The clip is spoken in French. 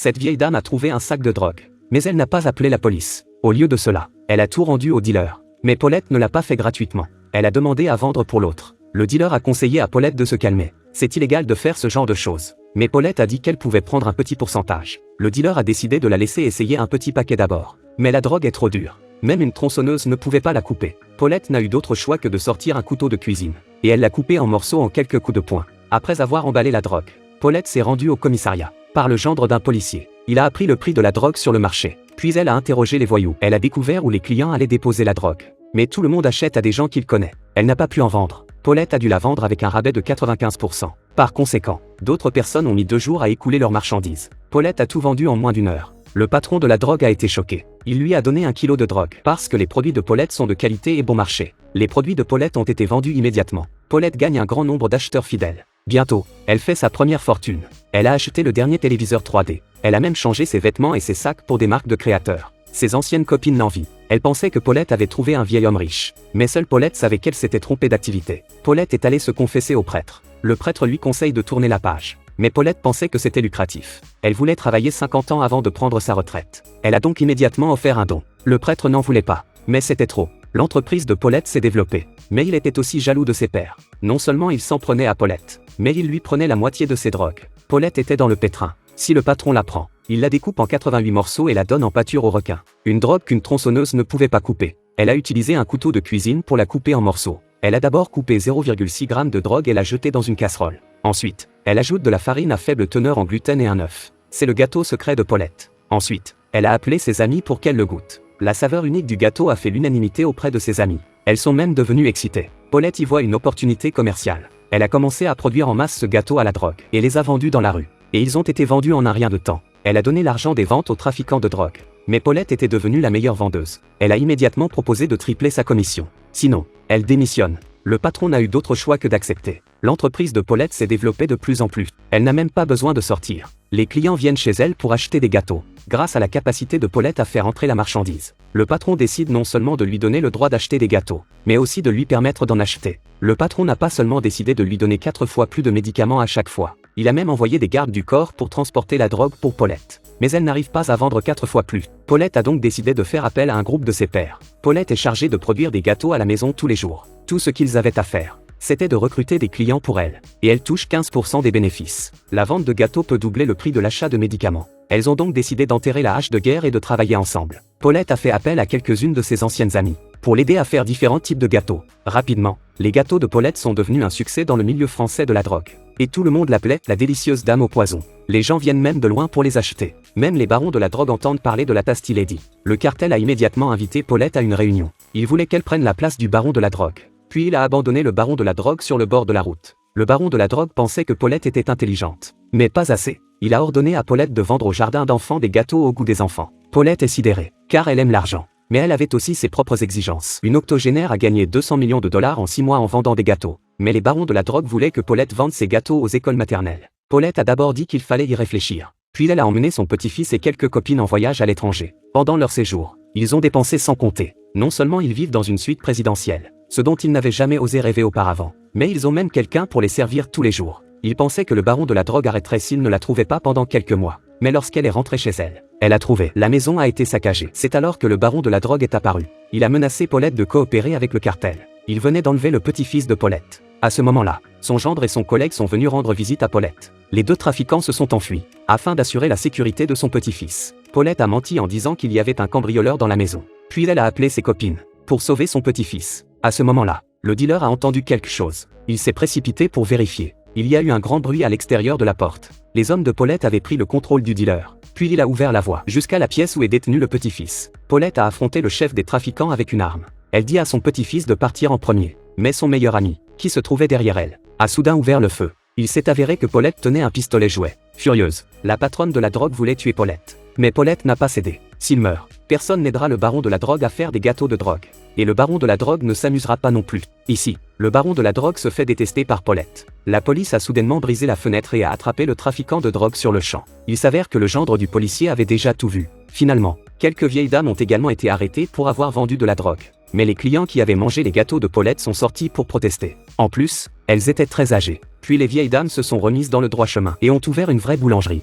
Cette vieille dame a trouvé un sac de drogue. Mais elle n'a pas appelé la police. Au lieu de cela, elle a tout rendu au dealer. Mais Paulette ne l'a pas fait gratuitement. Elle a demandé à vendre pour l'autre. Le dealer a conseillé à Paulette de se calmer. C'est illégal de faire ce genre de choses. Mais Paulette a dit qu'elle pouvait prendre un petit pourcentage. Le dealer a décidé de la laisser essayer un petit paquet d'abord. Mais la drogue est trop dure. Même une tronçonneuse ne pouvait pas la couper. Paulette n'a eu d'autre choix que de sortir un couteau de cuisine. Et elle l'a coupé en morceaux en quelques coups de poing. Après avoir emballé la drogue, Paulette s'est rendue au commissariat. Par le gendre d'un policier. Il a appris le prix de la drogue sur le marché. Puis elle a interrogé les voyous. Elle a découvert où les clients allaient déposer la drogue. Mais tout le monde achète à des gens qu'il connaît. Elle n'a pas pu en vendre. Paulette a dû la vendre avec un rabais de 95%. Par conséquent, d'autres personnes ont mis 2 jours à écouler leurs marchandises. Paulette a tout vendu en moins d'1 heure. Le patron de la drogue a été choqué. Il lui a donné 1 kilo de drogue parce que les produits de Paulette sont de qualité et bon marché. Les produits de Paulette ont été vendus immédiatement. Paulette gagne un grand nombre d'acheteurs fidèles. Bientôt, elle fait sa première fortune. Elle a acheté le dernier téléviseur 3D. Elle a même changé ses vêtements et ses sacs pour des marques de créateurs. Ses anciennes copines l'envient. Elle pensait que Paulette avait trouvé un vieil homme riche. Mais seule Paulette savait qu'elle s'était trompée d'activité. Paulette est allée se confesser au prêtre. Le prêtre lui conseille de tourner la page. Mais Paulette pensait que c'était lucratif. Elle voulait travailler 50 ans avant de prendre sa retraite. Elle a donc immédiatement offert un don. Le prêtre n'en voulait pas. Mais c'était trop. L'entreprise de Paulette s'est développée. Mais il était aussi jaloux de ses pairs. Non seulement il s'en prenait à Paulette, mais il lui prenait la moitié de ses drogues. Paulette était dans le pétrin. Si le patron la prend, il la découpe en 88 morceaux et la donne en pâture au requin. Une drogue qu'une tronçonneuse ne pouvait pas couper. Elle a utilisé un couteau de cuisine pour la couper en morceaux. Elle a d'abord coupé 0,6 g de drogue et l'a jetée dans une casserole. Ensuite, elle ajoute de la farine à faible teneur en gluten et un œuf. C'est le gâteau secret de Paulette. Ensuite, elle a appelé ses amis pour qu'elle le goûte. La saveur unique du gâteau a fait l'unanimité auprès de ses amis. Elles sont même devenues excitées. Paulette y voit une opportunité commerciale. Elle a commencé à produire en masse ce gâteau à la drogue et les a vendus dans la rue. Et ils ont été vendus en un rien de temps. Elle a donné l'argent des ventes aux trafiquants de drogue. Mais Paulette était devenue la meilleure vendeuse. Elle a immédiatement proposé de tripler sa commission. Sinon, elle démissionne. Le patron n'a eu d'autre choix que d'accepter. L'entreprise de Paulette s'est développée de plus en plus. Elle n'a même pas besoin de sortir. Les clients viennent chez elle pour acheter des gâteaux. Grâce à la capacité de Paulette à faire entrer la marchandise, le patron décide non seulement de lui donner le droit d'acheter des gâteaux, mais aussi de lui permettre d'en acheter. Le patron n'a pas seulement décidé de lui donner 4 fois plus de médicaments à chaque fois. Il a même envoyé des gardes du corps pour transporter la drogue pour Paulette. Mais elle n'arrive pas à vendre 4 fois plus. Paulette a donc décidé de faire appel à un groupe de ses pairs. Paulette est chargée de produire des gâteaux à la maison tous les jours. Tout ce qu'ils avaient à faire, c'était de recruter des clients pour elle. Et elle touche 15% des bénéfices. La vente de gâteaux peut doubler le prix de l'achat de médicaments. Elles ont donc décidé d'enterrer la hache de guerre et de travailler ensemble. Paulette a fait appel à quelques-unes de ses anciennes amies pour l'aider à faire différents types de gâteaux. Rapidement, les gâteaux de Paulette sont devenus un succès dans le milieu français de la drogue. Et tout le monde l'appelait la délicieuse dame au poison. Les gens viennent même de loin pour les acheter. Même les barons de la drogue entendent parler de la Tasty Lady. Le cartel a immédiatement invité Paulette à une réunion. Il voulait qu'elle prenne la place du baron de la drogue. Puis il a abandonné le baron de la drogue sur le bord de la route. Le baron de la drogue pensait que Paulette était intelligente. Mais pas assez. Il a ordonné à Paulette de vendre au jardin d'enfants des gâteaux au goût des enfants. Paulette est sidérée, car elle aime l'argent. Mais elle avait aussi ses propres exigences. Une octogénaire a gagné 200 millions de dollars en 6 mois en vendant des gâteaux. Mais les barons de la drogue voulaient que Paulette vende ses gâteaux aux écoles maternelles. Paulette a d'abord dit qu'il fallait y réfléchir. Puis elle a emmené son petit-fils et quelques copines en voyage à l'étranger. Pendant leur séjour, ils ont dépensé sans compter. Non seulement ils vivent dans une suite présidentielle, ce dont ils n'avaient jamais osé rêver auparavant, mais ils ont même quelqu'un pour les servir tous les jours. Ils pensaient que le baron de la drogue arrêterait s'il ne la trouvait pas pendant quelques mois. Mais lorsqu'elle est rentrée chez elle, elle a trouvé. La maison a été saccagée. C'est alors que le baron de la drogue est apparu. Il a menacé Paulette de coopérer avec le cartel. Il venait d'enlever le petit-fils de Paulette. À ce moment-là, son gendre et son collègue sont venus rendre visite à Paulette. Les 2 trafiquants se sont enfuis, afin d'assurer la sécurité de son petit-fils. Paulette a menti en disant qu'il y avait un cambrioleur dans la maison. Puis elle a appelé ses copines, pour sauver son petit-fils. À ce moment-là, le dealer a entendu quelque chose. Il s'est précipité pour vérifier. Il y a eu un grand bruit à l'extérieur de la porte. Les hommes de Paulette avaient pris le contrôle du dealer. Puis il a ouvert la voie jusqu'à la pièce où est détenu le petit-fils. Paulette a affronté le chef des trafiquants avec une arme. Elle dit à son petit-fils de partir en premier. Mais son meilleur ami, qui se trouvait derrière elle, a soudain ouvert le feu. Il s'est avéré que Paulette tenait un pistolet jouet. Furieuse, la patronne de la drogue voulait tuer Paulette. Mais Paulette n'a pas cédé. S'il meurt, personne n'aidera le baron de la drogue à faire des gâteaux de drogue. Et le baron de la drogue ne s'amusera pas non plus. Ici, le baron de la drogue se fait détester par Paulette. La police a soudainement brisé la fenêtre et a attrapé le trafiquant de drogue sur le champ. Il s'avère que le gendre du policier avait déjà tout vu. Finalement, quelques vieilles dames ont également été arrêtées pour avoir vendu de la drogue. Mais les clients qui avaient mangé les gâteaux de Paulette sont sortis pour protester. En plus, elles étaient très âgées. Puis les vieilles dames se sont remises dans le droit chemin et ont ouvert une vraie boulangerie.